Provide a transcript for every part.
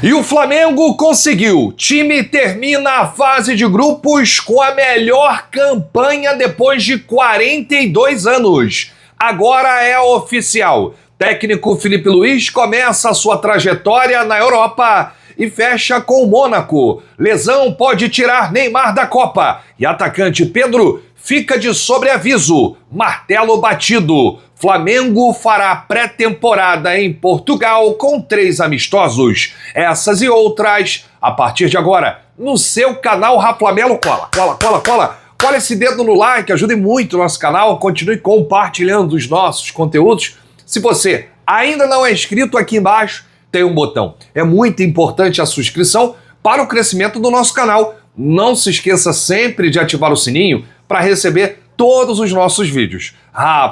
E o Flamengo conseguiu. Time termina a fase de grupos com a melhor campanha depois de 42 anos. Agora é oficial. Técnico Filipe Luís começa a sua trajetória na Europa e fecha com o Mônaco. Lesão pode tirar Neymar da Copa. E atacante Pedro fica de sobreaviso. Martelo batido. Flamengo fará pré-temporada em Portugal com 3 amistosos. Essas e outras, a partir de agora, no seu canal Raflamelo. Cola esse dedo no like, ajude muito o nosso canal. Continue compartilhando os nossos conteúdos. Se você ainda não é inscrito, aqui embaixo tem um botão. É muito importante a sua inscrição para o crescimento do nosso canal. Não se esqueça sempre de ativar o sininho para receber todos os nossos vídeos.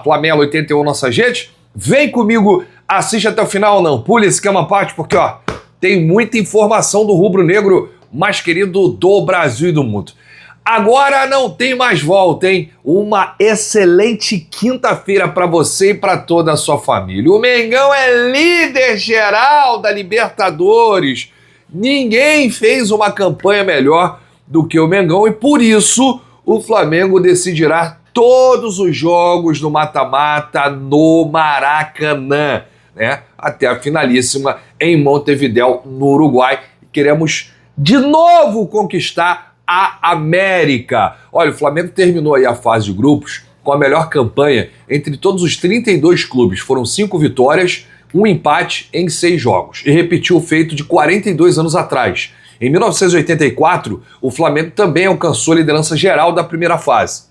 Flamelo 81 nossas redes. Vem comigo, assiste até o final, não pule esse esquema parte, porque tem muita informação do rubro-negro mais querido do Brasil e do mundo. Agora não tem mais volta, hein? Uma excelente quinta-feira para você e para toda a sua família. O Mengão é líder geral da Libertadores. Ninguém fez uma campanha melhor do que o Mengão e por isso o Flamengo decidirá todos os jogos do mata-mata no Maracanã, né? Até a finalíssima em Montevidéu, no Uruguai. Queremos de novo conquistar a América. Olha, o Flamengo terminou aí a fase de grupos com a melhor campanha entre todos os 32 clubes. Foram 5 vitórias, 1 empate em 6 jogos. E repetiu o feito de 42 anos atrás. Em 1984, o Flamengo também alcançou a liderança geral da primeira fase.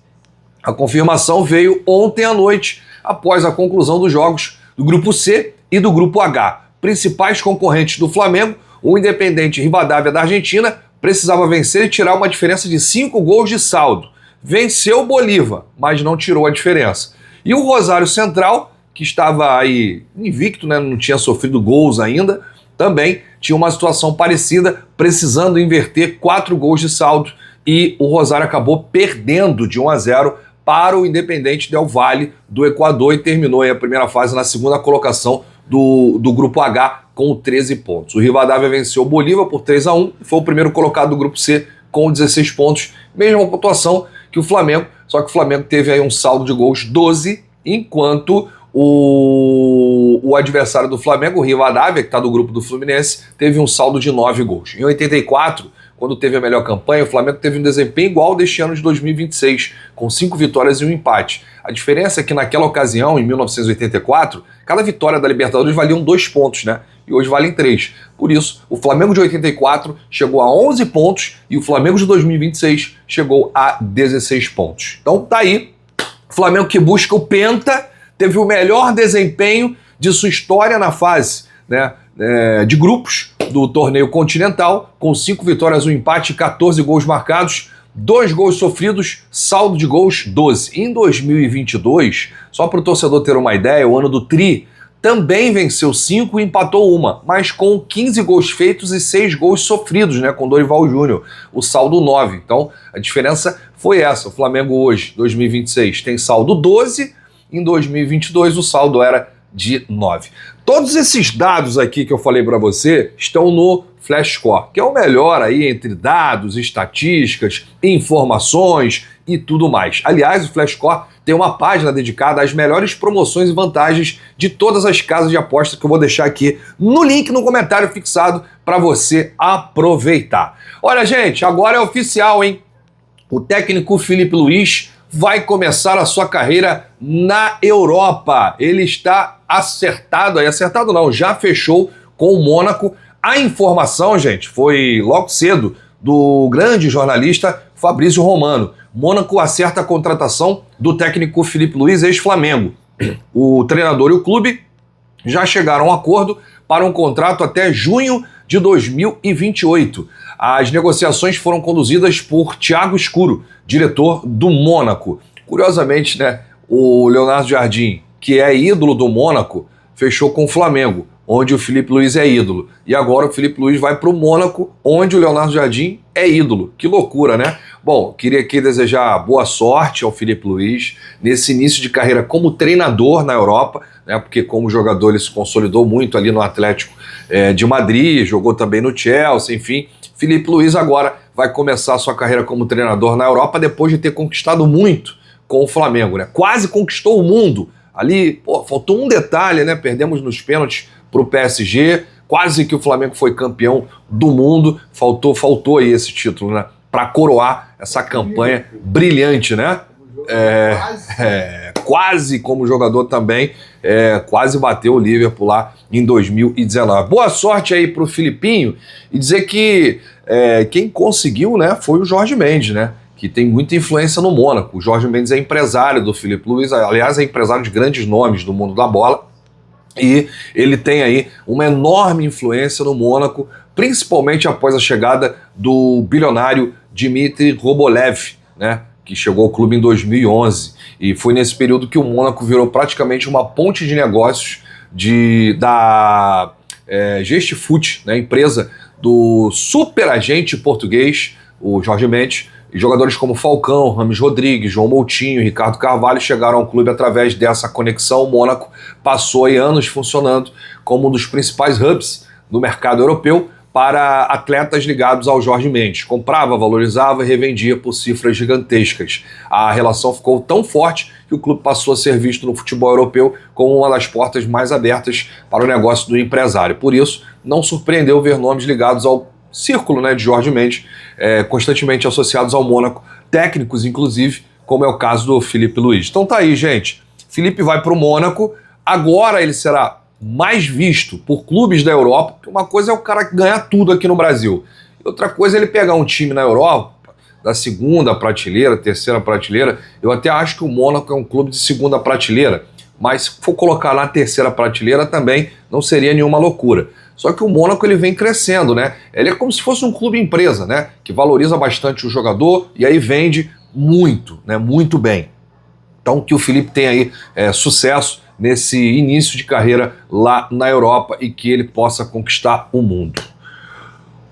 A confirmação veio ontem à noite, após a conclusão dos jogos do Grupo C e do Grupo H. Principais concorrentes do Flamengo, o Independente Rivadavia da Argentina, precisava vencer e tirar uma diferença de 5 gols de saldo. Venceu o Bolívar, mas não tirou a diferença. E o Rosário Central, que estava aí invicto, né, não tinha sofrido gols ainda, também tinha uma situação parecida, precisando inverter 4 gols de saldo, e o Rosário acabou perdendo de 1-0 para o Independente Del Valle do Equador e terminou aí a primeira fase na segunda colocação do Grupo H com 13 pontos. O Rivadavia venceu o Bolívar por 3-1 e foi o primeiro colocado do Grupo C com 16 pontos, mesma pontuação que o Flamengo, só que o Flamengo teve aí um saldo de gols 12, enquanto o adversário do Flamengo, o Rivadavia, que está do grupo do Fluminense, teve um saldo de 9 gols. Em 84, quando teve a melhor campanha, o Flamengo teve um desempenho igual ao deste ano de 2026, com 5 vitórias e 1 empate. A diferença é que naquela ocasião, em 1984, cada vitória da Libertadores valiam 2 pontos, né? E hoje valem 3. Por isso, o Flamengo de 84 chegou a 11 pontos e o Flamengo de 2026 chegou a 16 pontos. Então tá aí, o Flamengo que busca o Penta, teve o melhor desempenho de sua história na fase, né, de grupos do torneio continental, com 5 vitórias, 1 empate, 14 gols marcados, 2 gols sofridos, saldo de gols 12. Em 2022, só para o torcedor ter uma ideia, o ano do Tri também venceu 5 e empatou 1, mas com 15 gols feitos e 6 gols sofridos, né, com Dorival Júnior, o saldo 9. Então a diferença foi essa. O Flamengo hoje, 2026, tem saldo 12, em 2022 o saldo era de 9. Todos esses dados aqui que eu falei para você estão no Flashscore, que é o melhor aí entre dados, estatísticas, informações e tudo mais. Aliás, o Flashscore tem uma página dedicada às melhores promoções e vantagens de todas as casas de aposta que eu vou deixar aqui no link no comentário fixado para você aproveitar. Olha, gente, agora é oficial, hein? O técnico Filipe Luís vai começar a sua carreira na Europa. Ele está acertado não, já fechou com o Mônaco. A informação, gente, foi logo cedo do grande jornalista Fabrício Romano. Mônaco acerta a contratação do técnico Filipe Luís, ex-Flamengo. O treinador e o clube já chegaram a um acordo para um contrato até junho de 2028. As negociações foram conduzidas por Thiago Escuro, diretor do Mônaco. Curiosamente, né, o Leonardo Jardim, que é ídolo do Mônaco, fechou com o Flamengo, onde o Filipe Luís é ídolo. E agora o Filipe Luís vai para o Mônaco, onde o Leonardo Jardim é ídolo. Que loucura, né? Bom, queria aqui desejar boa sorte ao Filipe Luís nesse início de carreira como treinador na Europa, né, porque como jogador ele se consolidou muito ali no Atlético de Madrid, jogou também no Chelsea, enfim. Filipe Luís agora vai começar a sua carreira como treinador na Europa depois de ter conquistado muito com o Flamengo, né? Quase conquistou o mundo. Ali, pô, faltou um detalhe, né? Perdemos nos pênaltis para o PSG, quase que o Flamengo foi campeão do mundo. Faltou aí esse título, né? Para coroar essa campanha brilhante, né? Quase como jogador também, quase bateu o Liverpool lá em 2019. Boa sorte aí pro Filipinho e dizer que quem conseguiu, né, foi o Jorge Mendes, né? Que tem muita influência no Mônaco. O Jorge Mendes é empresário do Filipe Luís, aliás, é empresário de grandes nomes do mundo da bola. E ele tem aí uma enorme influência no Mônaco, principalmente após a chegada do bilionário Dmitry Robolev, né, que chegou ao clube em 2011. E foi nesse período que o Mônaco virou praticamente uma ponte de negócios da Gestfoot, né, empresa do superagente português, o Jorge Mendes. E jogadores como Falcão, Rames Rodrigues, João Moutinho, Ricardo Carvalho chegaram ao clube através dessa conexão. O Mônaco passou aí anos funcionando como um dos principais hubs do mercado europeu para atletas ligados ao Jorge Mendes. Comprava, valorizava e revendia por cifras gigantescas. A relação ficou tão forte que o clube passou a ser visto no futebol europeu como uma das portas mais abertas para o negócio do empresário. Por isso, não surpreendeu ver nomes ligados ao círculo, né, de Jorge Mendes, constantemente associados ao Mônaco, técnicos inclusive, como é o caso do Filipe Luís. Então tá aí, gente. Filipe vai para o Mônaco, agora ele será mais visto por clubes da Europa, porque uma coisa é o cara ganhar tudo aqui no Brasil, e outra coisa é ele pegar um time na Europa, da segunda prateleira, terceira prateleira. Eu até acho que o Mônaco é um clube de segunda prateleira, mas se for colocar na terceira prateleira também não seria nenhuma loucura. Só que o Mônaco ele vem crescendo, né? Ele é como se fosse um clube empresa, né? Que valoriza bastante o jogador e aí vende muito, né? Muito bem. Então que o Filipe tenha aí sucesso nesse início de carreira lá na Europa e que ele possa conquistar o mundo.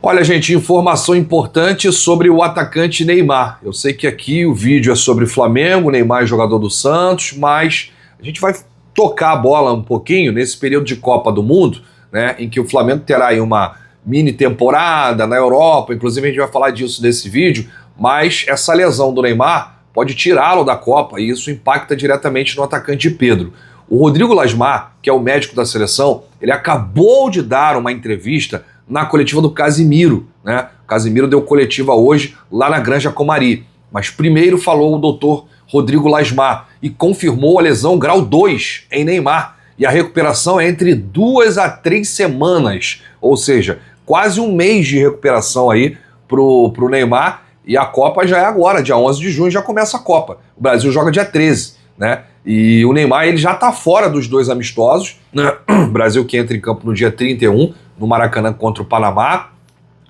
Olha, gente, informação importante sobre o atacante Neymar. Eu sei que aqui o vídeo é sobre Flamengo, Neymar é jogador do Santos, mas a gente vai tocar a bola um pouquinho nesse período de Copa do Mundo, né, em que o Flamengo terá aí uma mini temporada na Europa, inclusive a gente vai falar disso nesse vídeo, mas essa lesão do Neymar pode tirá-lo da Copa e isso impacta diretamente no atacante Pedro. O Rodrigo Lasmar, que é o médico da seleção, ele acabou de dar uma entrevista na coletiva do Casimiro, né? O Casimiro deu coletiva hoje lá na Granja Comari, mas primeiro falou o doutor Rodrigo Lasmar e confirmou a lesão grau 2 em Neymar. E a recuperação é entre 2 a 3 semanas, ou seja, quase um mês de recuperação aí pro Neymar, e a Copa já é agora, dia 11 de junho já começa a Copa. O Brasil joga dia 13, né? E o Neymar ele já está fora dos 2 amistosos, né? O Brasil que entra em campo no dia 31, no Maracanã contra o Panamá.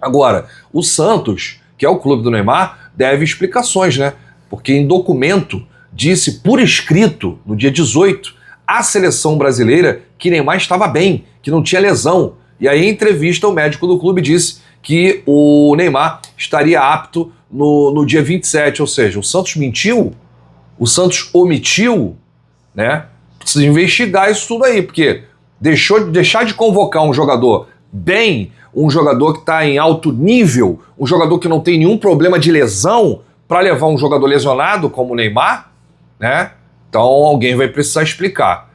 Agora, o Santos, que é o clube do Neymar, deve explicações, né? Porque em documento disse por escrito, no dia 18, a seleção brasileira que Neymar estava bem, que não tinha lesão. E aí, em entrevista, o médico do clube disse que o Neymar estaria apto no dia 27, ou seja, o Santos mentiu, o Santos omitiu, né? Precisa investigar isso tudo aí, porque deixar de convocar um jogador bem, um jogador que está em alto nível, um jogador que não tem nenhum problema de lesão, para levar um jogador lesionado como o Neymar, né? Então alguém vai precisar explicar.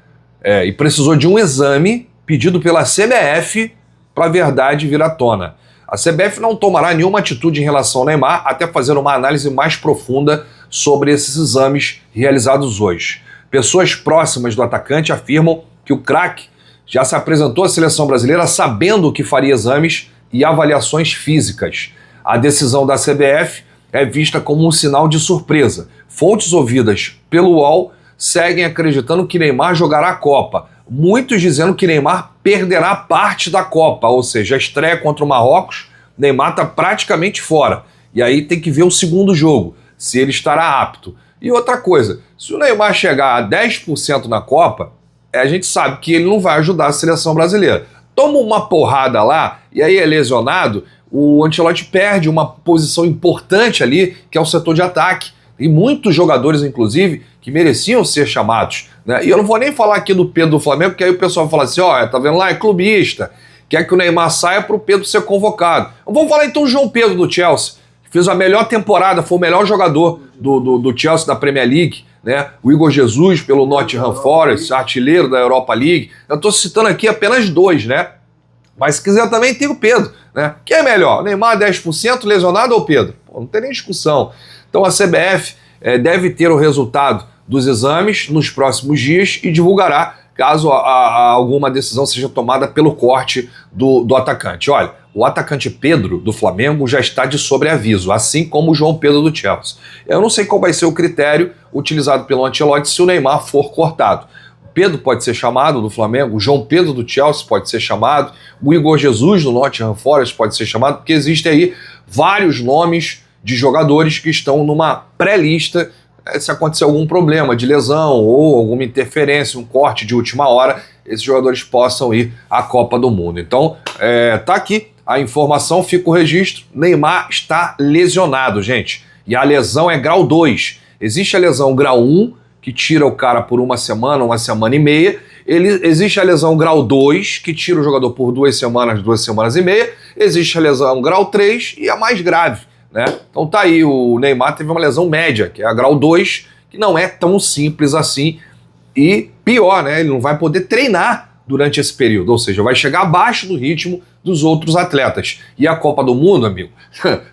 E precisou de um exame pedido pela CBF para a verdade vir à tona. A CBF não tomará nenhuma atitude em relação ao Neymar até fazer uma análise mais profunda sobre esses exames realizados hoje. Pessoas próximas do atacante afirmam que o craque já se apresentou à seleção brasileira sabendo que faria exames e avaliações físicas. A decisão da CBF é vista como um sinal de surpresa. Fontes ouvidas pelo UOL seguem acreditando que Neymar jogará a Copa. Muitos dizendo que Neymar perderá parte da Copa, ou seja, a estreia contra o Marrocos, Neymar está praticamente fora. E aí tem que ver o segundo jogo, se ele estará apto. E outra coisa, se o Neymar chegar a 10% na Copa, a gente sabe que ele não vai ajudar a seleção brasileira. toma uma porrada lá e aí é lesionado, o Ancelotti perde uma posição importante ali, que é o setor de ataque. E muitos jogadores, inclusive, que mereciam ser chamados, né? E eu não vou nem falar aqui do Pedro do Flamengo, porque aí o pessoal fala assim, ó, tá vendo lá, é clubista, quer que o Neymar saia para o Pedro ser convocado. Vamos falar então do João Pedro do Chelsea, que fez a melhor temporada, foi o melhor jogador do Chelsea da Premier League, né? O Igor Jesus pelo Nottingham Forest, artilheiro da Europa League. Eu estou citando aqui apenas 2, né? Mas se quiser também tem o Pedro, né? Quem é melhor? Neymar 10% lesionado ou Pedro? Pô, não tem nem discussão. Então a CBF deve ter o resultado dos exames nos próximos dias e divulgará caso alguma decisão seja tomada pelo corte do atacante. Olha, o atacante Pedro do Flamengo já está de sobreaviso, assim como o João Pedro do Chelsea. Eu não sei qual vai ser o critério utilizado pelo Ancelotti se o Neymar for cortado. Pedro pode ser chamado do Flamengo, o João Pedro do Chelsea pode ser chamado, o Igor Jesus do Nottingham Forest pode ser chamado, porque existem aí vários nomes de jogadores que estão numa pré-lista se acontecer algum problema de lesão ou alguma interferência, um corte de última hora, esses jogadores possam ir à Copa do Mundo. Então, tá aqui a informação, fica o registro, Neymar está lesionado, gente, e a lesão é grau 2. Existe a lesão grau 1, que tira o cara por uma semana e meia. Existe a lesão grau 2, que tira o jogador por 2 semanas e meia. Existe a lesão grau 3 e a mais grave, né? Então tá aí, o Neymar teve uma lesão média, que é a grau 2, que não é tão simples assim. E pior, né? Ele não vai poder treinar durante esse período, ou seja, vai chegar abaixo do ritmo dos outros atletas. E a Copa do Mundo, amigo,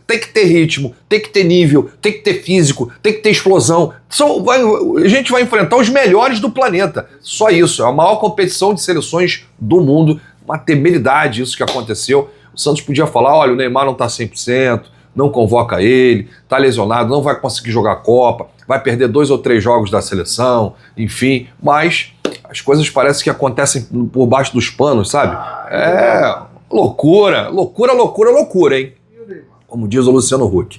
tem que ter ritmo, tem que ter nível, tem que ter físico, tem que ter explosão. A gente vai enfrentar os melhores do planeta. Só isso, é a maior competição de seleções do mundo. Uma temeridade isso que aconteceu. O Santos podia falar, olha, o Neymar não está 100%, não convoca ele, está lesionado, não vai conseguir jogar a Copa, vai perder 2 ou 3 jogos da seleção, enfim, mas as coisas parecem que acontecem por baixo dos panos, sabe? Loucura, hein? Como diz o Luciano Huck.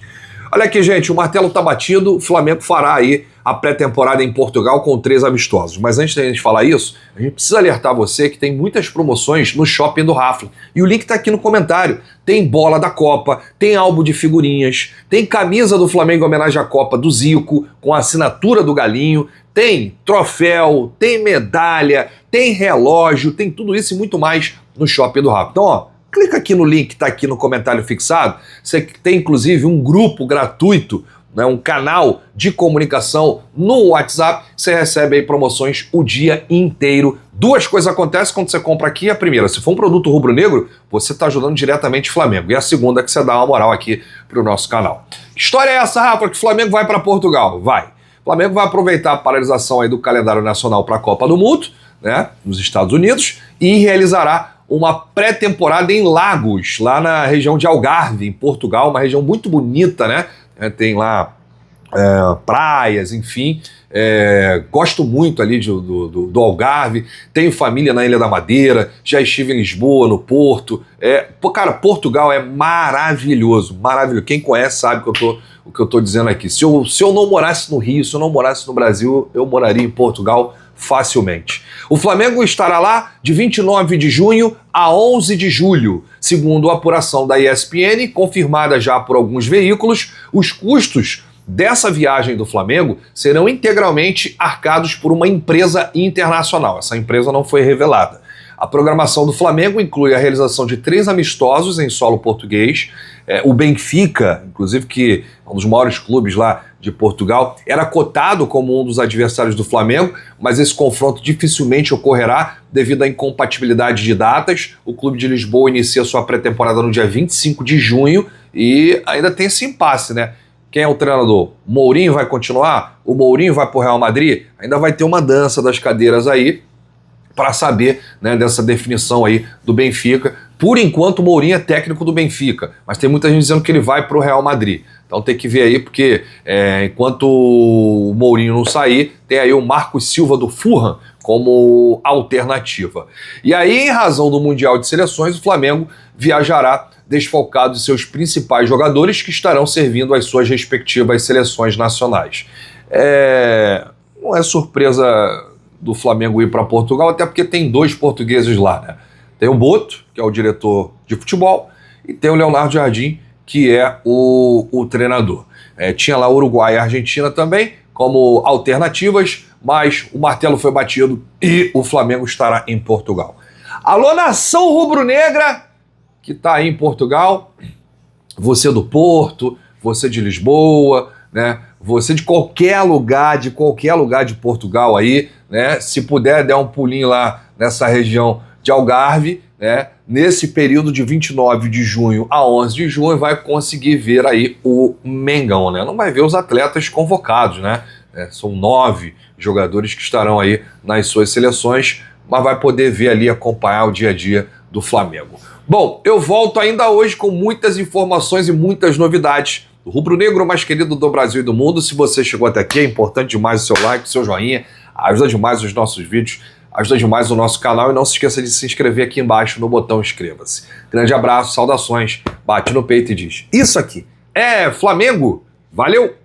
Olha aqui, gente, o martelo tá batido, o Flamengo fará aí a pré-temporada em Portugal com 3 amistosos. Mas antes da gente falar isso, a gente precisa alertar você que tem muitas promoções no Shopping do Rafla. E o link tá aqui no comentário. Tem bola da Copa, tem álbum de figurinhas, tem camisa do Flamengo em homenagem à Copa do Zico, com a assinatura do Galinho, tem troféu, tem medalha, tem relógio, tem tudo isso e muito mais no Shopping do Rafla. Então, ó, clica aqui no link que está aqui no comentário fixado. Você tem, inclusive, um grupo gratuito, né, um canal de comunicação no WhatsApp. Você recebe aí promoções o dia inteiro. 2 coisas acontecem quando você compra aqui. A primeira, se for um produto rubro-negro, você está ajudando diretamente o Flamengo. E a segunda, que você dá uma moral aqui para o nosso canal. Que história é essa, Rafa, que o Flamengo vai para Portugal? Vai. O Flamengo vai aproveitar a paralisação aí do calendário nacional para a Copa do Mundo, né, nos Estados Unidos, e realizará uma pré-temporada em Lagos, lá na região de Algarve, em Portugal, uma região muito bonita, né? Tem lá praias, enfim. Gosto muito ali do Algarve, tenho família na Ilha da Madeira, já estive em Lisboa, no Porto. Cara, Portugal é maravilhoso, maravilhoso. Quem conhece sabe o que eu tô dizendo aqui. Se eu não morasse no Rio, se eu não morasse no Brasil, eu moraria em Portugal facilmente. O Flamengo estará lá de 29 de junho a 11 de julho. Segundo a apuração da ESPN, confirmada já por alguns veículos, os custos dessa viagem do Flamengo serão integralmente arcados por uma empresa internacional. Essa empresa não foi revelada. A programação do Flamengo inclui a realização de 3 amistosos em solo português. O Benfica, inclusive, que é um dos maiores clubes lá de Portugal, era cotado como um dos adversários do Flamengo, mas esse confronto dificilmente ocorrerá devido à incompatibilidade de datas. O clube de Lisboa inicia sua pré-temporada no dia 25 de junho e ainda tem esse impasse, né? Quem é o treinador? O Mourinho vai continuar? O Mourinho vai pro Real Madrid? Ainda vai ter uma dança das cadeiras aí para saber, né, dessa definição aí do Benfica. Por enquanto o Mourinho é técnico do Benfica, mas tem muita gente dizendo que ele vai pro Real Madrid. Então tem que ver aí, porque enquanto o Mourinho não sair, tem aí o Marcos Silva do Fulham como alternativa. E aí, em razão do Mundial de Seleções, o Flamengo viajará desfalcado de seus principais jogadores que estarão servindo às suas respectivas seleções nacionais. Não é surpresa do Flamengo ir para Portugal, até porque tem 2 portugueses lá, né? Tem o Boto, que é o diretor de futebol, e tem o Leonardo Jardim, que é o treinador. Tinha lá Uruguai e Argentina também como alternativas, mas o martelo foi batido e o Flamengo estará em Portugal. Alô, nação rubro-negra, que está aí em Portugal, você do Porto, você de Lisboa, né? Você de qualquer lugar de Portugal aí, né? Se puder, der um pulinho lá nessa região de Algarve, né? Nesse período de 29 de junho a 11 de junho vai conseguir ver aí o Mengão, né? Não vai ver os atletas convocados, né? São 9 jogadores que estarão aí nas suas seleções, mas vai poder ver ali, acompanhar o dia a dia do Flamengo. Bom, eu volto ainda hoje com muitas informações e muitas novidades do rubro-negro mais querido do Brasil e do mundo. Se você chegou até aqui, é importante demais o seu like, o seu joinha, ajuda demais os nossos vídeos, ajuda demais o nosso canal e não se esqueça de se inscrever aqui embaixo no botão inscreva-se. Grande abraço, saudações, bate no peito e diz: isso aqui é Flamengo, valeu!